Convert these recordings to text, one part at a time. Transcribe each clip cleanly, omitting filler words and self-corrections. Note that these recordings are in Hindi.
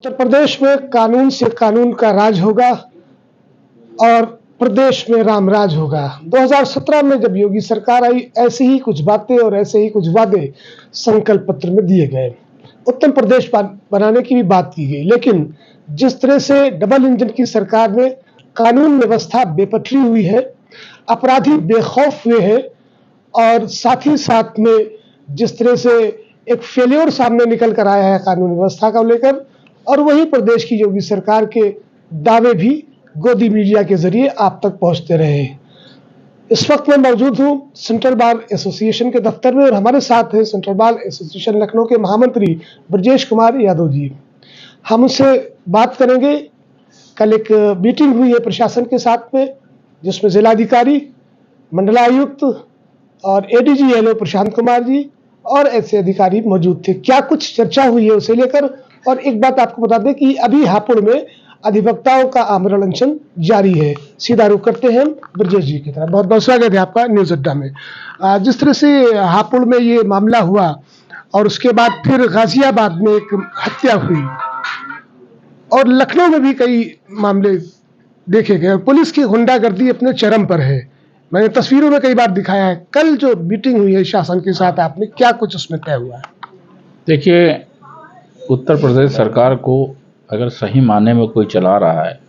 उत्तर प्रदेश में कानून से कानून का राज होगा और प्रदेश में राम राज होगा। 2017 में जब योगी सरकार आई, ऐसी ही कुछ बातें और ऐसे ही कुछ वादे संकल्प पत्र में दिए गए। उत्तम प्रदेश बनाने की भी बात की गई, लेकिन जिस तरह से डबल इंजन की सरकार में कानून व्यवस्था बेपटरी हुई है, अपराधी बेखौफ हुए हैं और साथ ही साथ में जिस तरह से एक फेल्योर सामने निकल कर आया है कानून व्यवस्था को लेकर, और वही प्रदेश की योगी सरकार के दावे भी गोदी मीडिया के जरिए आप तक पहुंचते रहे। इस वक्त मैं मौजूद हूं सेंट्रल बार एसोसिएशन के दफ्तर में और हमारे साथ हैं सेंट्रल बार एसोसिएशन लखनऊ के महामंत्री ब्रजेश कुमार यादव जी। हम उनसे बात करेंगे। कल एक मीटिंग हुई है प्रशासन के साथ में, जिसमें जिलाधिकारी, मंडलायुक्त और एडीजी एलओ प्रशांत कुमार जी और ऐसे अधिकारी मौजूद थे। क्या कुछ चर्चा हुई है उसे लेकर, और एक बात आपको बता दें कि अभी हापुड़ में अधिवक्ताओं का आमरण अनशन जारी है। सीधा रुख करते हैं ब्रजेश जी की तरफ। बहुत बहुत स्वागत है आपका न्यूज अड्डा में। जिस तरह से हापुड़ में ये मामला हुआ और उसके बाद फिर गाजियाबाद में एक हत्या हुई और लखनऊ में भी कई मामले देखे गए, पुलिस की गुंडागर्दी अपने चरम पर है। मैंने तस्वीरों में कई बार दिखाया है। कल जो मीटिंग हुई है शासन के साथ, आपने क्या कुछ उसमें तय हुआ है? देखिए, उत्तर प्रदेश सरकार को अगर सही मायने में कोई चला रहा है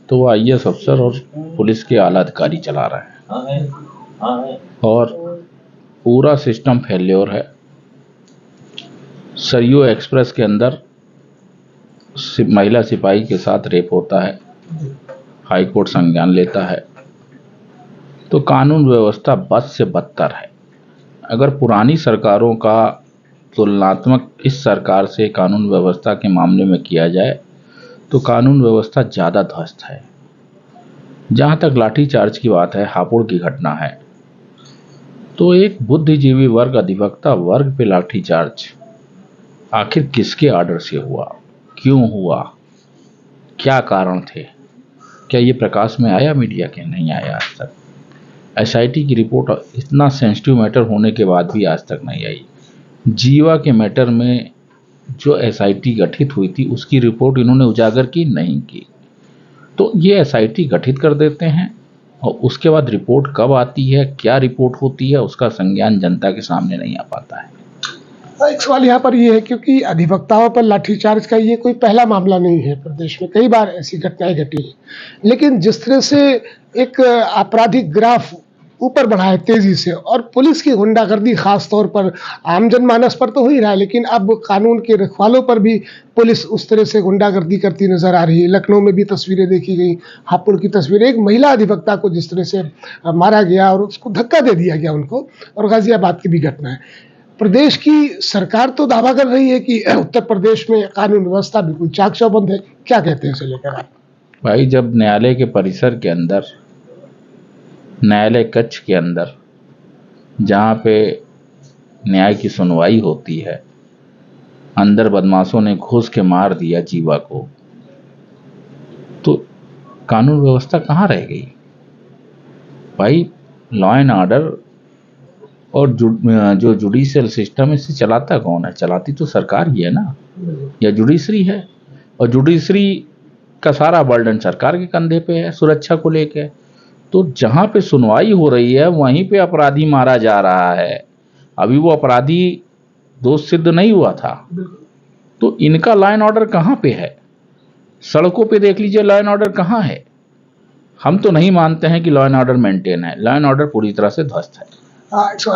तो वो आईएएस अफसर और पुलिस के आला अधिकारी चला रहे हैं और पूरा सिस्टम फेल्योर है। सरयू एक्सप्रेस के अंदर महिला सिपाही के साथ रेप होता है, हाई कोर्ट संज्ञान लेता है, तो कानून व्यवस्था बद से बदतर है। अगर पुरानी सरकारों का तुलनात्मक इस सरकार से कानून व्यवस्था के मामले में किया जाए तो कानून व्यवस्था ज़्यादा ध्वस्त है। जहाँ तक लाठीचार्ज की बात है, हापुड़ की घटना है, तो एक बुद्धिजीवी वर्ग, अधिवक्ता वर्ग पे लाठीचार्ज आखिर किसके आर्डर से हुआ, क्यों हुआ, क्या कारण थे? क्या ये प्रकाश में आया मीडिया के? नहीं आया आज तक। एसआईटी की रिपोर्ट इतना सेंसिटिव मैटर होने के बाद भी आज तक नहीं आई। जीवा के मैटर में जो एसआईटी गठित हुई थी उसकी रिपोर्ट इन्होंने उजागर की नहीं की। तो ये एसआईटी गठित कर देते हैं और उसके बाद रिपोर्ट कब आती है, क्या रिपोर्ट होती है, उसका संज्ञान जनता के सामने नहीं आ पाता है। एक सवाल यहाँ पर ये है, क्योंकि अधिवक्ताओं पर लाठीचार्ज का ये कोई पहला मामला नहीं है। प्रदेश में कई बार ऐसी घटनाएं घटी हैं, लेकिन जिस तरह से एक आपराधिक ग्राफ ऊपर बढ़ा है तेजी से, और पुलिस की गुंडागर्दी खास तौर पर आम जनमानस पर तो हो ही रहा है, लेकिन अब कानून के रखवालों पर भी पुलिस उस तरह से गुंडागर्दी करती नजर आ रही है। लखनऊ में भी तस्वीरें देखी गई, हापुड़ की तस्वीरें, एक महिला अधिवक्ता को जिस तरह से मारा गया और उसको धक्का दे दिया गया उनको, और गाजियाबाद की भी घटना है। प्रदेश की सरकार तो दावा कर रही है कि उत्तर प्रदेश में कानून व्यवस्था बिल्कुल चाक चौबंद है। क्या कहते हैं इसे लेकर आप? भाई, जब न्यायालय के परिसर के अंदर, न्यायालय कक्ष के अंदर, जहाँ पे न्याय की सुनवाई होती है, अंदर बदमाशों ने घुस के मार दिया जीवा को, तो कानून व्यवस्था कहाँ रह गई? भाई, लॉ एंड ऑर्डर और जो जुडिशियल सिस्टम है, इसे चलाता कौन है? चलाती तो सरकार ही है ना, या जुडिशरी है। और जुडिशरी का सारा बर्डन सरकार के कंधे पे है सुरक्षा को लेके। तो जहाँ पे सुनवाई हो रही है वहीं पे अपराधी मारा जा रहा है। अभी वो अपराधी दोष सिद्ध नहीं हुआ था, तो इनका लॉ एंड ऑर्डर कहाँ पे है? सड़कों पे देख लीजिए, लॉ एंड ऑर्डर कहाँ है? हम तो नहीं मानते हैं कि लॉ एंड ऑर्डर मेंटेन है। लॉ एंड ऑर्डर पूरी तरह से ध्वस्त है।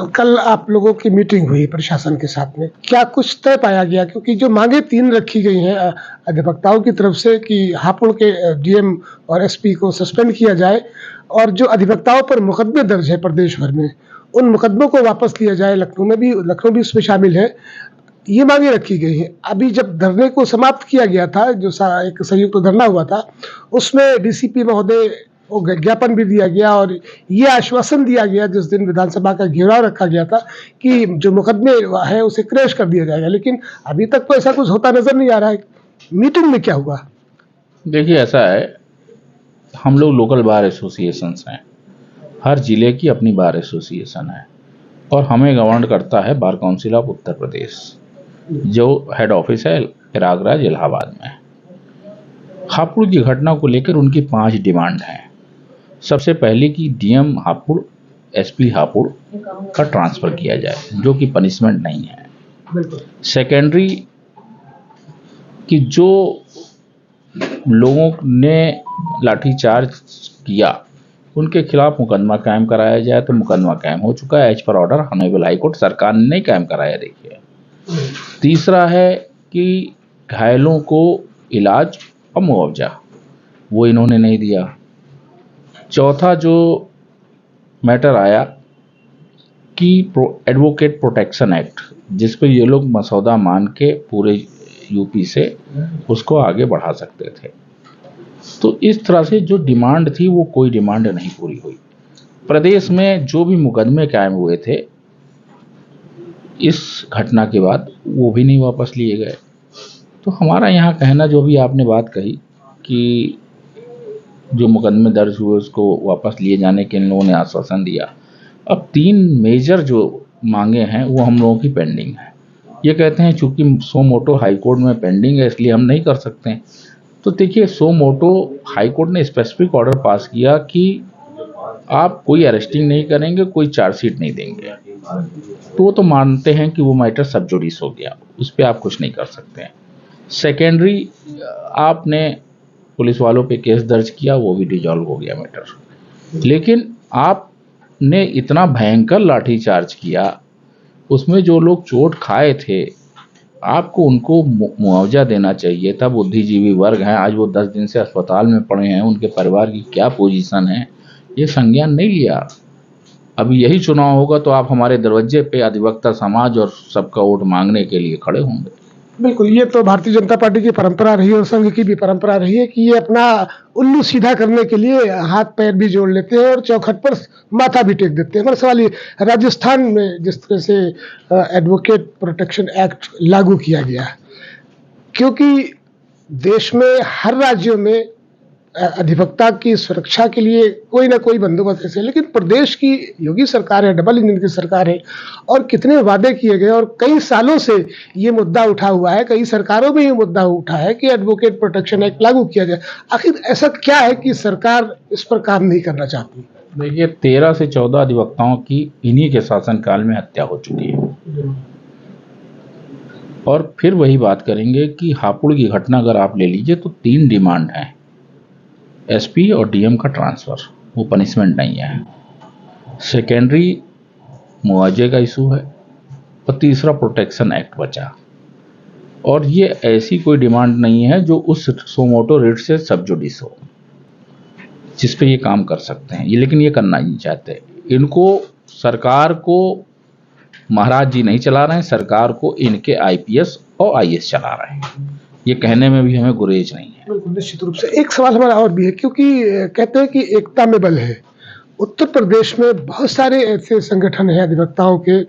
कल आप लोगों की मीटिंग हुई प्रशासन के साथ में, क्या कुछ तय पाया गया? क्योंकि जो मांगे 3 रखी गई हैं अधिवक्ताओं की तरफ से कि हापुड़ के डीएम और एसपी को सस्पेंड किया जाए, और जो अधिवक्ताओं पर मुकदमे दर्ज है प्रदेश भर में, उन मुकदमों को वापस लिया जाए। लखनऊ भी उसमें शामिल है। ये मांगे रखी गई है। अभी जब धरने को समाप्त किया गया था, जो एक संयुक्त धरना हुआ था, उसमें डीसीपी महोदय को ज्ञापन भी दिया गया और ये आश्वासन दिया गया जिस दिन विधानसभा का घेराव रखा गया था कि जो मुकदमे है उसे क्रैश कर दिया जाएगा, लेकिन अभी तक तो ऐसा कुछ होता नजर नहीं आ रहा है। मीटिंग में क्या हुआ? देखिए, ऐसा है, हम लोग लोकल बार एसोसिएशन हैं, हर जिले की अपनी बार एसोसिएशन है और हमें गवर्न करता है bar council of Uttar Pradesh, जो हेड ऑफिस है प्रयागराज इलाहाबाद में। हापुड़ की घटना को लेकर उनकी 5 डिमांड हैं। सबसे पहले कि डीएम हापुड़ एसपी हापुड़ का ट्रांसफ़र किया जाए, जो कि पनिशमेंट नहीं है। सेकेंडरी कि जो लोगों ने लाठीचार्ज किया उनके खिलाफ मुकदमा कायम कराया जाए, तो मुकदमा कायम हो चुका है as per order honourable high court. सरकार ने नहीं कायम कराया। देखिए, तीसरा है कि घायलों को इलाज और मुआवजा वो इन्होंने नहीं दिया। चौथा जो मैटर आया कि एडवोकेट प्रोटेक्शन एक्ट, जिस पर ये लोग मसौदा मान के पूरे यूपी से उसको आगे बढ़ा सकते थे। तो इस तरह से जो डिमांड थी वो कोई डिमांड नहीं पूरी हुई। प्रदेश में जो भी मुकदमे कायम हुए थे इस घटना के बाद वो भी नहीं वापस लिए गए। तो हमारा यहाँ कहना, जो भी आपने बात कही कि जो मुकदमे दर्ज हुए उसको वापस लिए जाने के इन लोगों ने आश्वासन दिया। अब 3 मेजर जो मांगे हैं वो हम लोगों की पेंडिंग है। ये कहते हैं चूंकि सो मोटो हाई कोर्ट में पेंडिंग है इसलिए हम नहीं कर सकते हैं। तो देखिए, सो मोटो हाई कोर्ट ने स्पेसिफिक ऑर्डर पास किया कि आप कोई अरेस्टिंग नहीं करेंगे, कोई चार्जशीट नहीं देंगे। तो वो तो मानते हैं कि वो मैटर सब जुडिस हो गया, उस पर आप कुछ नहीं कर सकते हैं। सेकेंडरी, आपने पुलिस वालों पे केस दर्ज किया, वो भी डिजॉल्व हो गया मैटर। लेकिन आपने इतना भयंकर लाठीचार्ज किया, उसमें जो लोग चोट खाए थे आपको उनको मुआवजा देना चाहिए था। बुद्धिजीवी वर्ग हैं, आज वो 10 दिन से अस्पताल में पड़े हैं, उनके परिवार की क्या पोजीशन है ये संज्ञान नहीं लिया। अभी यही चुनाव होगा तो आप हमारे दरवाजे पे अधिवक्ता समाज और सबका वोट मांगने के लिए खड़े होंगे। बिल्कुल, ये तो भारतीय जनता पार्टी की परंपरा रही है और संघ की भी परंपरा रही है कि ये अपना उल्लू सीधा करने के लिए हाथ पैर भी जोड़ लेते हैं और चौखट पर माथा भी टेक देते हैं। हमारा सवाल ये, राजस्थान में जिस तरह से एडवोकेट प्रोटेक्शन एक्ट लागू किया गया, क्योंकि देश में हर राज्यों में अधिवक्ता की सुरक्षा के लिए कोई ना कोई बंदोबस्त ऐसे, लेकिन प्रदेश की योगी सरकार है, डबल इंजन की सरकार है और कितने वादे किए गए और कई सालों से ये मुद्दा उठा हुआ है, कई सरकारों में ये मुद्दा उठा है कि एडवोकेट प्रोटेक्शन एक्ट लागू किया जाए। आखिर ऐसा क्या है कि सरकार इस पर काम नहीं करना चाहती? देखिए, 13 से 14 अधिवक्ताओं की इन्हीं के शासनकाल में हत्या हो चुकी है। और फिर वही बात करेंगे कि हापुड़ की घटना अगर आप ले लीजिए तो 3 डिमांड हैं। एसपी और डीएम का ट्रांसफ़र, वो पनिशमेंट नहीं है। सेकेंडरी मुआवजे का इशू है और तीसरा प्रोटेक्शन एक्ट बचा। और ये ऐसी कोई डिमांड नहीं है जो उस सो मोटो रिट से सब जुडिस हो, जिस पे ये काम कर सकते हैं ये, लेकिन ये करना ही नहीं चाहते। इनको सरकार को महाराज जी नहीं चला रहे हैं, सरकार को इनके आईपीएस और आईएएस चला रहे हैं। ये कहने में भी हमें गुरेज नहीं है। बिल्कुल, निश्चित रूप से। एक सवाल हमारा और भी है, क्योंकि कहते हैं कि एकता में बल है। उत्तर प्रदेश में बहुत सारे ऐसे संगठन हैं अधिवक्ताओं के,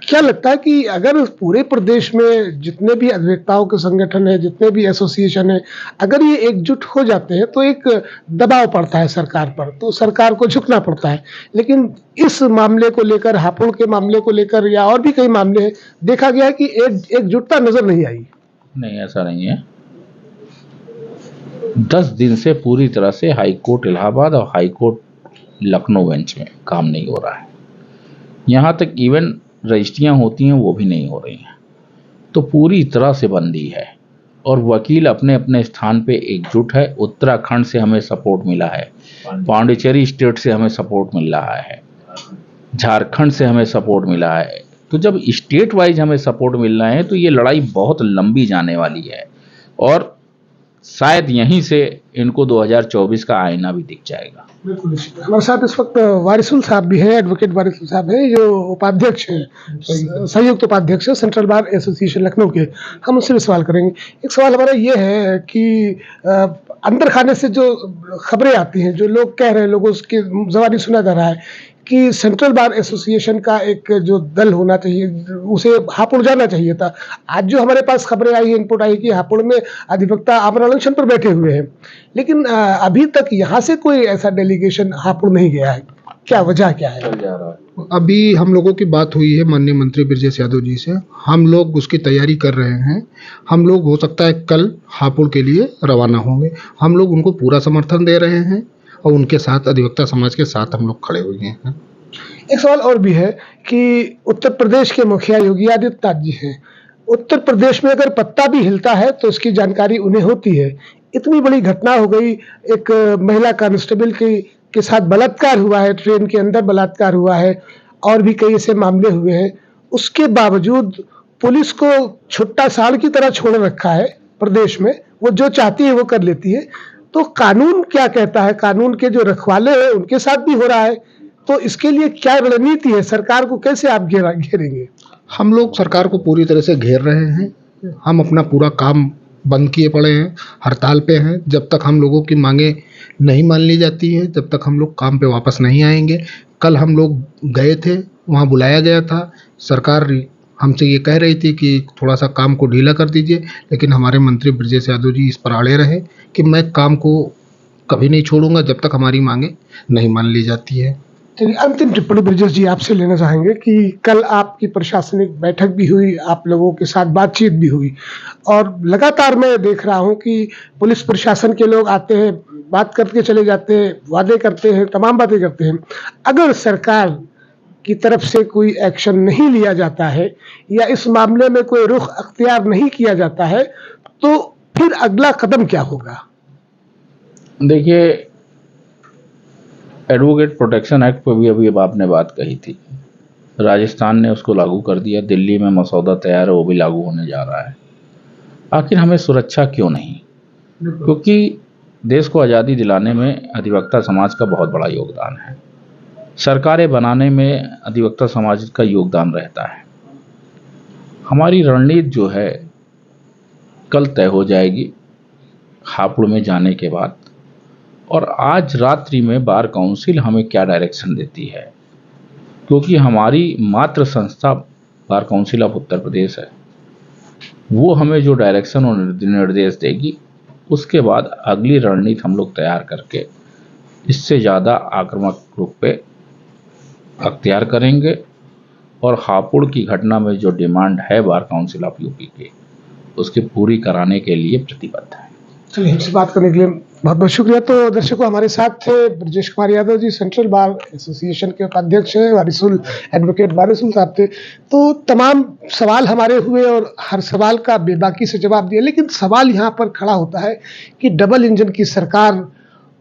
क्या लगता है कि अगर पूरे प्रदेश में जितने भी अधिवक्ताओं के संगठन हैं, जितने भी एसोसिएशन हैं, अगर ये एकजुट हो जाते हैं तो एक दबाव पड़ता है सरकार पर, तो सरकार को झुकना पड़ता है। लेकिन इस मामले को लेकर, हापुड़ के मामले को लेकर या और भी कई मामले हैं, देखा गया है कि एकजुटता नजर नहीं आई। नहीं, ऐसा नहीं है। 10 दिन से पूरी तरह से हाई कोर्ट इलाहाबाद और हाई कोर्ट लखनऊ बेंच में काम नहीं हो रहा है। यहाँ तक इवन रजिस्ट्रियाँ होती हैं वो भी नहीं हो रही हैं। तो पूरी तरह से बंदी है और वकील अपने अपने स्थान पे एकजुट है। उत्तराखंड से हमें सपोर्ट मिला है, पांडिचेरी स्टेट से हमें सपोर्ट मिल रहा है, झारखंड से हमें सपोर्ट मिला है। तो जब स्टेट वाइज हमें सपोर्ट मिल रहा है तो ये लड़ाई बहुत लंबी जाने वाली है और शायद यहीं से इनको 2024 का आईना भी दिख जाएगा। बिल्कुल। हमारे साथ इस वक्त वारिसुल साहब भी हैं, एडवोकेट वारिसुल साहब हैं, जो उपाध्यक्ष हैं, संयुक्त उपाध्यक्ष है सेंट्रल बार एसोसिएशन लखनऊ के। हम उससे भी सवाल करेंगे। एक सवाल हमारा ये है कि अंदर खाने से जो खबरें आती हैं, जो लोग कह रहे हैं, लोगों की ज़बानी सुना जा रहा है कि सेंट्रल बार एसोसिएशन का एक जो दल होना चाहिए, उसे हापुड़ जाना चाहिए था। आज जो हमारे पास खबरें आई, इनपुट आई कि हापुड़ में अधिवक्ता आमरण अनशन पर बैठे हुए हैं, लेकिन अभी तक यहाँ से कोई ऐसा डेलीगेशन हापुड़ नहीं गया है। क्या वजह क्या है? चल जा रहा है। अभी हम लोगों की बात हुई है माननीय मंत्री ब्रजेश यादव जी से, हम लोग उसकी तैयारी कर रहे हैं। हम लोग हो सकता है कल हापुड़ के लिए रवाना होंगे। हम लोग उनको पूरा समर्थन दे रहे हैं और उनके साथ अधिवक्ता समाज के साथ हम लोग खड़े हुए हैं। एक सवाल और भी है कि उत्तर प्रदेश के मुखिया योगी आदित्यनाथ जी हैं। उत्तर प्रदेश में अगर पत्ता भी हिलता है तो इसकी जानकारी उन्हें होती है। इतनी बड़ी घटना हो गई, एक महिला कांस्टेबल के साथ बलात्कार हुआ है, ट्रेन के अंदर बलात्कार हुआ है, और भी कई ऐसे मामले हुए हैं। उसके बावजूद पुलिस को छुट्टा साल की तरह छोड़ रखा है प्रदेश में। वो जो चाहती है वो कर लेती है। तो कानून क्या कहता है? कानून के जो रखवाले हैं उनके साथ भी हो रहा है। तो इसके लिए क्या रणनीति है? सरकार को कैसे आप घेरेंगे? हम लोग सरकार को पूरी तरह से घेर रहे हैं। हम अपना पूरा काम बंद किए पड़े हैं, हड़ताल पे हैं। जब तक हम लोगों की मांगे नहीं मान ली जाती है तब तक हम लोग काम पे वापस नहीं आएंगे। कल हम लोग गए थे, वहाँ बुलाया गया था। सरकार हमसे ये कह रही थी कि थोड़ा सा काम को ढीला कर दीजिए, लेकिन हमारे मंत्री ब्रजेश यादव जी इस पर अड़े रहे कि मैं काम को कभी नहीं छोड़ूंगा जब तक हमारी मांगे नहीं मान ली जाती है। चलिए, अंतिम टिप्पणी ब्रजेश जी आपसे लेना चाहेंगे कि कल आपकी प्रशासनिक बैठक भी हुई, आप लोगों के साथ बातचीत भी हुई, और लगातार मैं देख रहा हूं कि पुलिस प्रशासन के लोग आते हैं, बात करके चले जाते हैं, वादे करते हैं, तमाम बातें करते हैं। अगर सरकार की तरफ से कोई एक्शन नहीं लिया जाता है या इस मामले में कोई रुख अख्तियार नहीं किया जाता है तो फिर अगला कदम क्या होगा? देखिए, एडवोकेट प्रोटेक्शन एक्ट पर भी अभी अब आपने बात कही थी। राजस्थान ने उसको लागू कर दिया, दिल्ली में मसौदा तैयार है, वो भी लागू होने जा रहा है। आखिर हमें सुरक्षा क्यों नहीं? क्योंकि देश को आज़ादी दिलाने में अधिवक्ता समाज का बहुत बड़ा योगदान है। सरकारें बनाने में अधिवक्ता समाज का योगदान रहता है। हमारी रणनीति जो है कल तय हो जाएगी हापुड़ में जाने के बाद, और आज रात्रि में बार काउंसिल हमें क्या डायरेक्शन देती है, क्योंकि हमारी मात्र संस्था bar council of Uttar Pradesh है। वो हमें जो डायरेक्शन और निर्देश देगी, उसके बाद अगली रणनीति हम लोग तैयार करके इससे ज़्यादा आक्रामक रूप पे अख्तियार करेंगे, और हापुड़ की घटना में जो डिमांड है बार काउंसिल ऑफ यूपी की, उसकी पूरी कराने के लिए प्रतिबद्ध है। चलिए, हमसे बात करने के लिए बहुत बहुत शुक्रिया। तो दर्शकों, हमारे साथ थे Brajesh Kumar Yadav ji, central bar association के उपाध्यक्ष हैं, वारिसुल एडवोकेट वारिसुल साहब थे। तो तमाम सवाल हमारे हुए और हर सवाल का बेबाकी से जवाब दिया, लेकिन सवाल यहाँ पर खड़ा होता है कि डबल इंजन की सरकार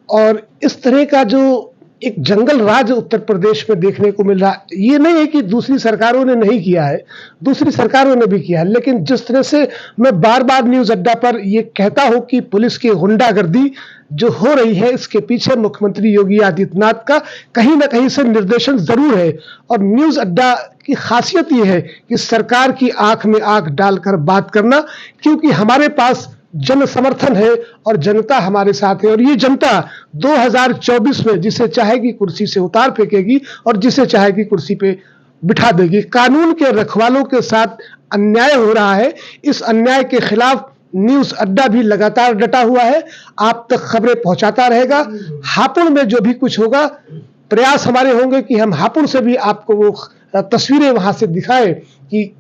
और इस तरह का जो एक जंगल राज उत्तर प्रदेश में देखने को मिल रहा है, ये नहीं है कि दूसरी सरकारों ने नहीं किया है, दूसरी सरकारों ने भी किया है, लेकिन जिस तरह से मैं बार बार न्यूज अड्डा पर ये कहता हूं कि पुलिस की गुंडागर्दी जो हो रही है, इसके पीछे मुख्यमंत्री योगी आदित्यनाथ का कहीं ना कहीं से निर्देशन जरूर है। और न्यूज अड्डा की खासियत ये है कि सरकार की आंख में आंख डालकर बात करना, क्योंकि हमारे पास जन समर्थन है और जनता हमारे साथ है। और ये जनता 2024 में जिसे चाहेगी कुर्सी से उतार फेंकेगी और जिसे चाहेगी कुर्सी पे बिठा देगी। कानून के रखवालों के साथ अन्याय हो रहा है, इस अन्याय के खिलाफ न्यूज अड्डा भी लगातार डटा हुआ है, आप तक खबरें पहुंचाता रहेगा। हापुड़ में जो भी कुछ होगा, प्रयास हमारे होंगे कि हम हापुड़ से भी आपको वो तस्वीरें वहां से दिखाएं कि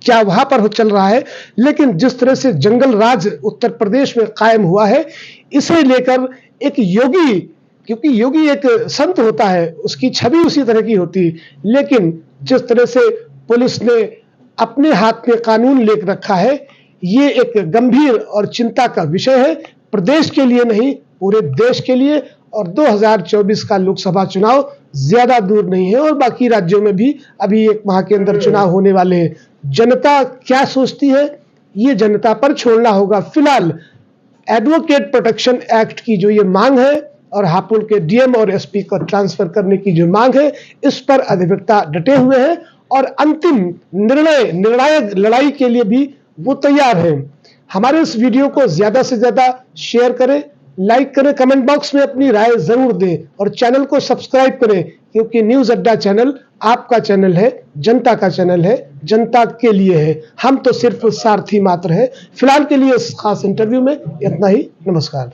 क्या वहां पर चल रहा है। लेकिन जिस तरह से जंगल राज उत्तर प्रदेश में कायम हुआ है, इसे लेकर एक योगी, क्योंकि योगी एक संत होता है, उसकी छवि उसी तरह की होती है, लेकिन जिस तरह से पुलिस ने अपने हाथ में कानून लेकर रखा है, ये एक गंभीर और चिंता का विषय है, प्रदेश के लिए नहीं पूरे देश के लिए। और 2024 का लोकसभा चुनाव ज्यादा दूर नहीं है और बाकी राज्यों में भी अभी एक माह के अंदर चुनाव होने वाले हैं। जनता क्या सोचती है, ये जनता पर छोड़ना होगा। फिलहाल एडवोकेट प्रोटेक्शन एक्ट की जो ये मांग है और हापुड़ के डीएम और एसपी को ट्रांसफर करने की जो मांग है, इस पर अधिवक्ता डटे हुए हैं और अंतिम निर्णायक लड़ाई के लिए भी वो तैयार हैं। हमारे इस वीडियो को ज्यादा से ज्यादा शेयर करें, लाइक करें, कमेंट बॉक्स में अपनी राय जरूर दें और चैनल को सब्सक्राइब करें, क्योंकि न्यूज अड्डा चैनल आपका चैनल है, जनता का चैनल है, जनता के लिए है। हम तो सिर्फ सारथी मात्र है। फिलहाल के लिए इस खास इंटरव्यू में इतना ही। नमस्कार।